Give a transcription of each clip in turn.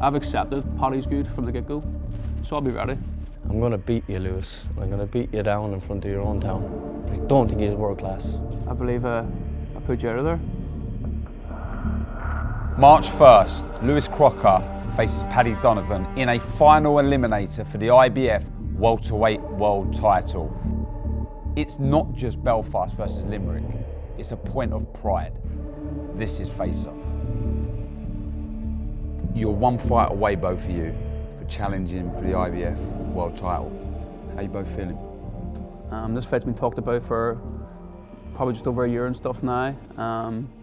I've accepted Paddy's good from the get-go, so I'll be ready. I'm going to beat you, Lewis. I'm going to beat you down in front of your own town. I don't think he's world class. I believe I put you out of there. March 1st, Lewis Crocker faces Paddy Donovan in a final eliminator for the IBF Welterweight World Title. It's not just Belfast versus Limerick, it's a point of pride. This is face-off. You're one fight away, both of you, for challenging for the IBF World Title. How are you both feeling? This fight's been talked about for probably just over a year and stuff now.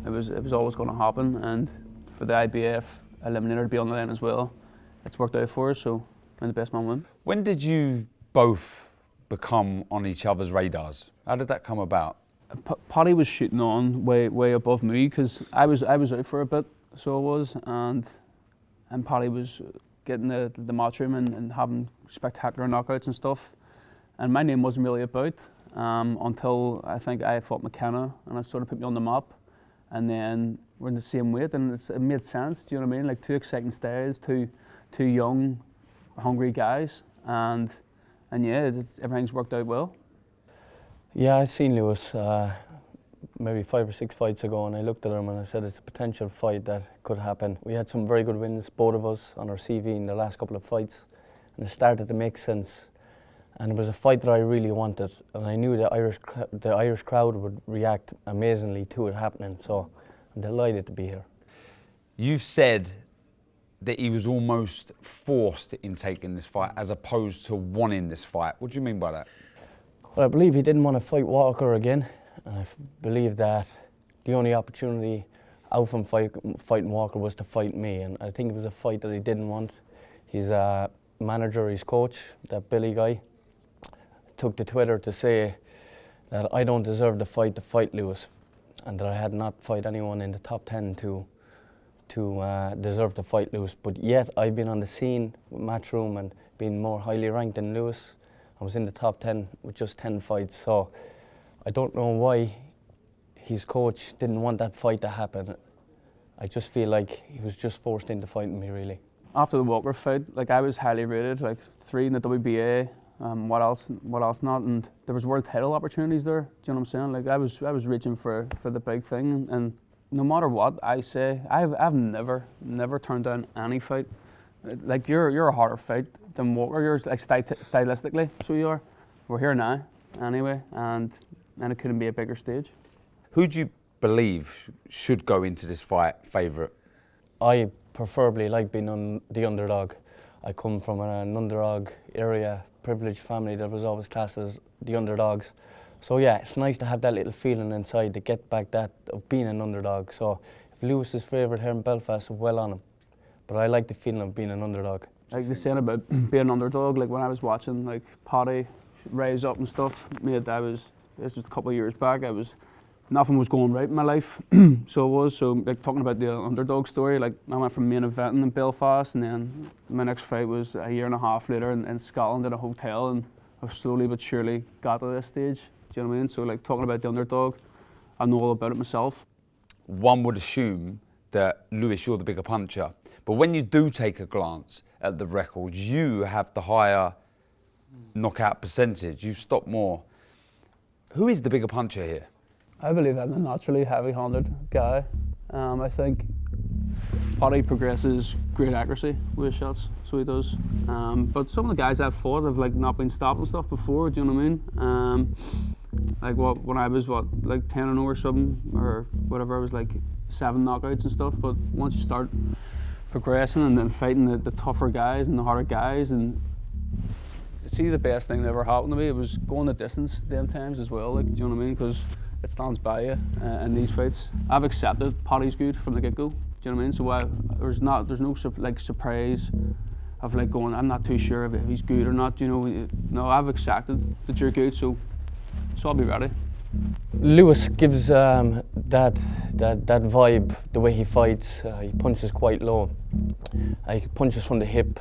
It was always going to happen, and for the IBF Eliminator to be on the line as well, it's worked out for us, so I'm the best man win. When did you both become on each other's radars? How did that come about? Paddy was shooting on way above me because I was out for a bit, so I was, and Paddy was getting the Matchroom and having spectacular knockouts and stuff, and my name wasn't really about until I think I fought McKenna, and it sort of put me on the map, and then we're in the same weight, and it made sense. Do you know what I mean? Like two exciting styles, two young, hungry guys, and yeah, everything's worked out well. Yeah, I seen Lewis maybe 5 or 6 fights ago, and I looked at him and I said it's a potential fight that could happen. We had some very good wins, both of us, on our CV in the last couple of fights, and it started to make sense. And it was a fight that I really wanted, and I knew the Irish crowd would react amazingly to it happening, so I'm delighted to be here. You've said that he was almost forced in taking this fight as opposed to wanting this fight. What do you mean by that? Well, I believe he didn't want to fight Walker again, and I believe that the only opportunity out from fighting Walker was to fight me, and I think it was a fight that he didn't want. His manager, his coach, that Billy guy, took to Twitter to say that I don't deserve the fight to fight Lewis, and that I had not fight anyone in the top 10 to deserve to fight Lewis. But yet I've been on the scene with Matchroom and been more highly ranked than Lewis. I was in the top 10 with just 10 fights, so I don't know why his coach didn't want that fight to happen. I just feel like he was just forced into fighting me, really. After the Walker fight, like I was highly rated, like 3 in the WBA. What else not? And there was world title opportunities there. Do you know what I'm saying? Like I was reaching for the big thing, and no matter what I say, I've never turned down any fight. Like you're a harder fight than Walker. You're like stylistically, so you are. We're here now, anyway, and it couldn't be a bigger stage. Who do you believe should go into this fight favourite? I preferably like being the underdog. I come from an underdog area, privileged family that was always classed as the underdogs. So yeah, it's nice to have that little feeling inside to get back that of being an underdog. So if Lewis is favourite here in Belfast, well on him. But I like the feeling of being an underdog. Like the saying about being an underdog, like when I was watching like Paddy rise up and stuff, mate, this was a couple of years back, nothing was going right in my life, so it was. So like talking about the underdog story, like I went from main eventing in Belfast, and then my next fight was a year and a half later in Scotland at a hotel, and I slowly but surely got to this stage. Do you know what I mean? So like talking about the underdog, I know all about it myself. One would assume that Lewis, you're the bigger puncher, but when you do take a glance at the records, you have the higher knockout percentage. You've stopped more. Who is the bigger puncher here? I believe I'm a naturally heavy-handed guy. I think Paddy progresses great accuracy with his shots, so he does. But some of the guys I've fought have like not been stopped and stuff before. Do you know what I mean? Like when I was like 10-0 or something, or whatever, I was like 7 knockouts and stuff. But once you start progressing and then fighting the tougher guys and the harder guys, and see, the best thing that ever happened to me, it was going the distance them times as well. Like, do you know what I mean? Because it stands by you in these fights. I've accepted Paddy's good from the get-go. Do you know what I mean? So there's no like surprise of like going, I'm not too sure if he's good or not. You know, no, I've accepted that you're good, so I'll be ready. Lewis gives that vibe, the way he fights. He punches quite low. He punches from the hip.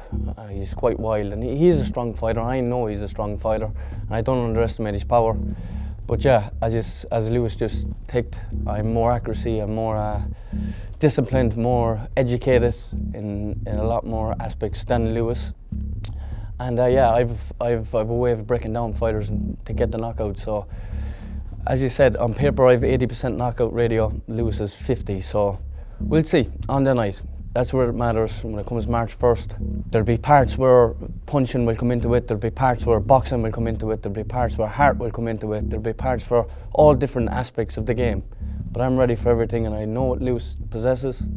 He's quite wild, and he is a strong fighter. I know he's a strong fighter, and I don't underestimate his power. But yeah, as Lewis just ticked, I'm more accuracy, I'm more disciplined, more educated in a lot more aspects than Lewis. And yeah, I've a way of breaking down fighters to get the knockout. So, as you said, on paper I've 80% knockout ratio. Lewis is 50. So, we'll see on the night. That's where it matters. When it comes March 1st, there'll be parts where punching will come into it. There'll be parts where boxing will come into it. There'll be parts where heart will come into it. There'll be parts for all different aspects of the game. But I'm ready for everything, and I know what Lewis possesses.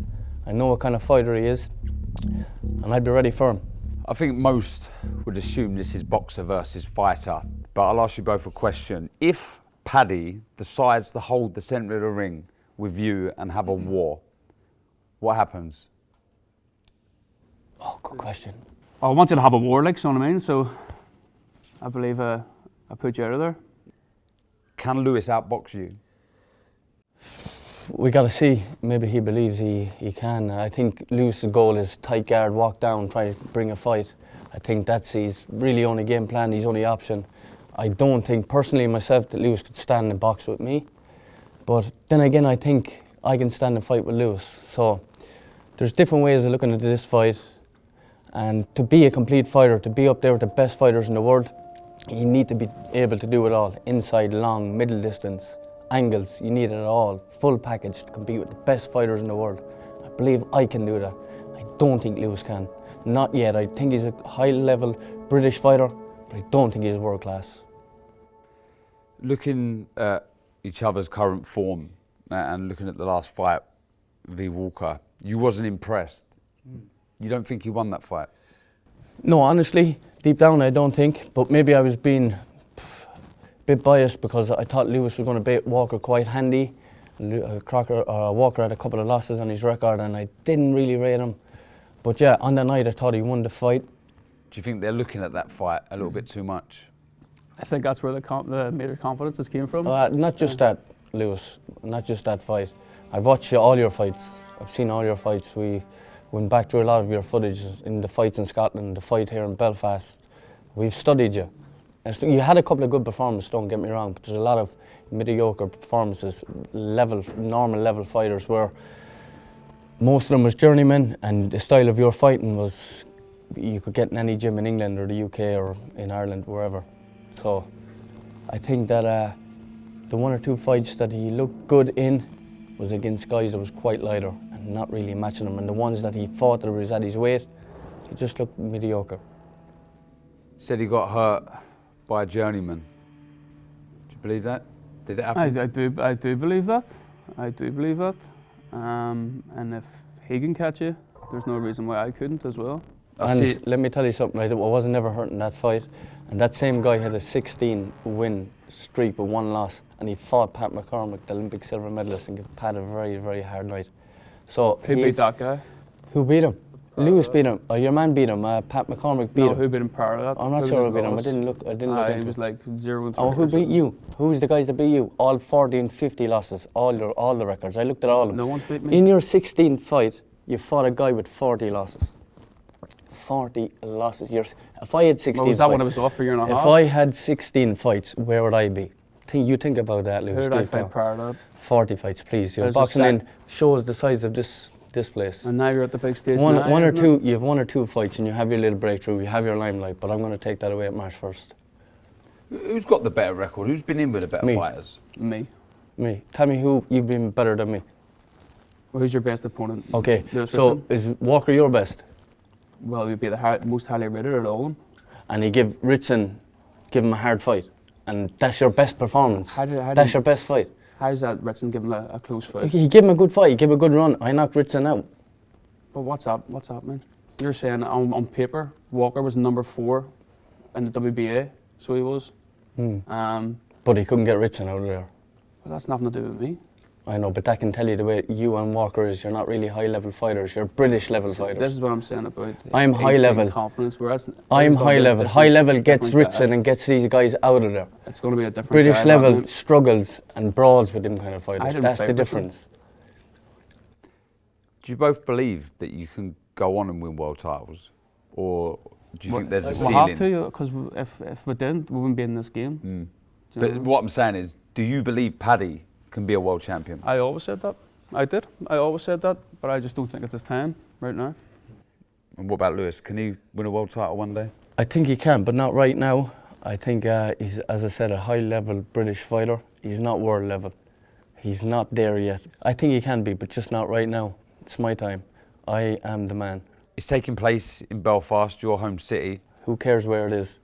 I know what kind of fighter he is, and I'd be ready for him. I think most would assume this is boxer versus fighter, but I'll ask you both a question. If Paddy decides to hold the centre of the ring with you and have a war, what happens? Oh, good question. I want you to have a war, like, so what I mean. So I believe I put you out of there. Can Lewis outbox you? We got to see. Maybe he believes he can. I think Lewis's goal is tight guard, walk down, try to bring a fight. I think that's his really only game plan, his only option. I don't think, personally myself, that Lewis could stand and box with me. But then again, I think I can stand and fight with Lewis. So there's different ways of looking at this fight. And to be a complete fighter, to be up there with the best fighters in the world, you need to be able to do it all. Inside, long, middle distance, angles, you need it all. Full package to compete with the best fighters in the world. I believe I can do that. I don't think Lewis can. Not yet. I think he's a high-level British fighter, but I don't think he's world class. Looking at each other's current form and looking at the last fight v Walker, you wasn't impressed. You don't think he won that fight? No, honestly, deep down I don't think, but maybe I was being a bit biased because I thought Lewis was going to beat Walker quite handy. Walker had a couple of losses on his record and I didn't really rate him. But yeah, on the night I thought he won the fight. Do you think they're looking at that fight a little bit too much? I think that's where the major confidence came from. Not just that, Lewis, not just that fight. I've watched all your fights. I've seen all your fights. We went back to a lot of your footage in the fights in Scotland, the fight here in Belfast. We've studied you. You had a couple of good performances, don't get me wrong, but there's a lot of mediocre performances, normal level fighters where most of them was journeymen, and the style of your fighting was you could get in any gym in England or the UK or in Ireland, wherever. So I think that the one or two fights that he looked good in was against guys that was quite lighter and not really matching him, and the ones that he fought that was at his weight, he just looked mediocre. Said he got hurt by a journeyman. Do you believe that? Did it happen? I do believe that. I do believe that. And if he can catch you, there's no reason why I couldn't as well. And let me tell you something, I wasn't ever hurt in that fight. And that same guy had a 16-win streak with one loss, and he fought Pat McCormick, the Olympic silver medalist, and gave Pat a very, very hard night. So who beat that guy? Who beat him? Lewis beat him. Your man beat him. Pat McCormick beat him. Who beat him prior to that? I'm not sure who beat him. I didn't look into it. It was like 0-3. Oh, who beat you? Who's the guys that beat you? All 40 and 50 losses. All the records. I looked at all of them. No one's beat me. In your 16th fight, you fought a guy with 40 losses. 40 losses. If I had 16 was that fights, when I was off for a year and a half? If I had 16 fights, where would I be? You think about that, Lewis. Who did I fight prior to that? 40 fights, please. You're boxing in shows the size of this place. And now you're at the big stage. You have one or two fights and you have your little breakthrough, you have your limelight, but I'm going to take that away at March 1st. Who's got the better record? Who's been in with the better fighters? Me. Tell me who you've been better than me. Well, who's your best opponent? Okay, so is Walker your best? Well, you'd be the most highly rated at all. And he give him a hard fight, and that's your best performance. That's your best fight. How's that Ritson giving a close fight? He gave him a good fight, he gave a good run. I knocked Ritson out. But what's up, man? You're saying on paper, Walker was number 4 in the WBA, so he was. But he couldn't get Ritson out of there. Well, that's nothing to do with me. I know, but that can tell you the way you and Walker is. You're not really high-level fighters. You're British-level fighters. This is what I'm saying about. I'm high-level. Confidence. I'm high-level. High-level gets Ritson and gets these guys out of there. It's going to be a different. British level struggles and brawls with them kind of fighters. That's the difference. Do you both believe that you can go on and win world titles, or do you think there's a ceiling? We'll have to, because if we didn't, we wouldn't be in this game. But what I'm saying is, do you believe Paddy can be a world champion? I always said that. I did. I always said that, but I just don't think it's his time right now. And what about Lewis? Can he win a world title one day? I think he can, but not right now. I think he's, as I said, a high-level British fighter. He's not world level. He's not there yet. I think he can be, but just not right now. It's my time. I am the man. It's taking place in Belfast, your home city. Who cares where it is?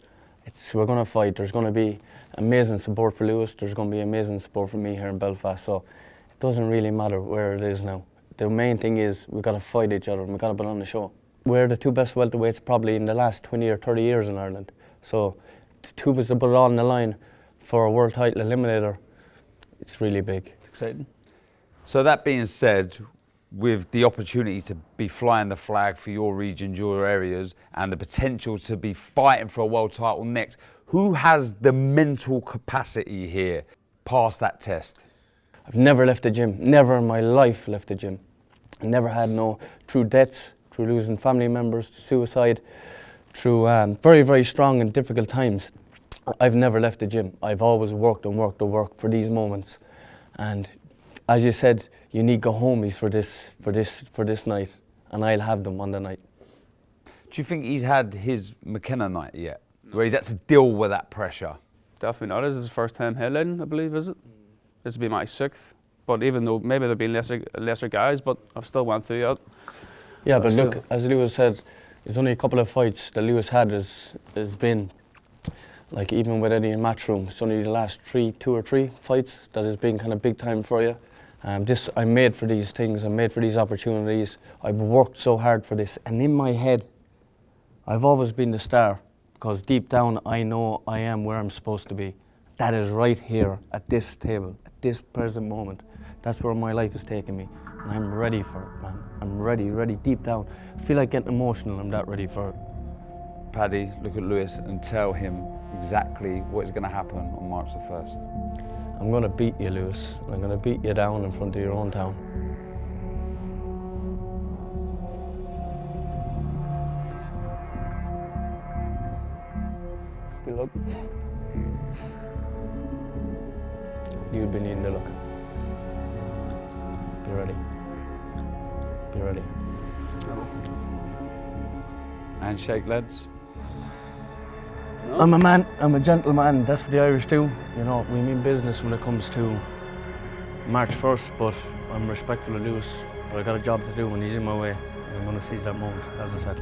We're going to fight. There's going to be amazing support for Lewis. There's going to be amazing support for me here in Belfast. So it doesn't really matter where it is now. The main thing is we've got to fight each other and we've got to put on the show. We're the two best welterweights probably in the last 20 or 30 years in Ireland. So the two of us to put it on the line for a world title eliminator, it's really big. It's exciting. So that being said, with the opportunity to be flying the flag for your regions, your areas, and the potential to be fighting for a world title next, who has the mental capacity here past that test? I've never left the gym, never in my life left the gym. I never had through deaths, through losing family members, suicide, through very, very strong and difficult times. I've never left the gym. I've always worked and worked and worked for these moments. And as you said, you need go homies for this night, and I'll have them on the night. Do you think he's had his McKenna night yet, where he's had to deal with that pressure? Definitely not. This is his first time headlining, I believe, is it? This will be my 6th. But even though maybe there'll be lesser guys, but I've still went through that. Yeah, but look, as Lewis said, there's only a couple of fights that Lewis had has been, like even with Eddie in Matchroom, it's only the last 2 or 3 fights that has been kind of big time for you. I'm made for these things, I'm made for these opportunities. I've worked so hard for this, and in my head, I've always been the star, because deep down I know I am where I'm supposed to be. That is right here at this table, at this present moment. That's where my life is taking me, and I'm ready for it, man. I'm ready deep down. I feel like getting emotional, I'm that ready for it. Paddy, look at Lewis and tell him exactly what is going to happen on March the 1st. I'm going to beat you, Lewis. I'm going to beat you down in front of your own town. Good luck. You'd be needing to look. Be ready. Be ready. Handshake, lads. No. I'm a man, I'm a gentleman, that's what the Irish do. You know, we mean business when it comes to March 1st, but I'm respectful of Lewis. But I got a job to do and he's in my way. And I'm going to seize that moment, as I said.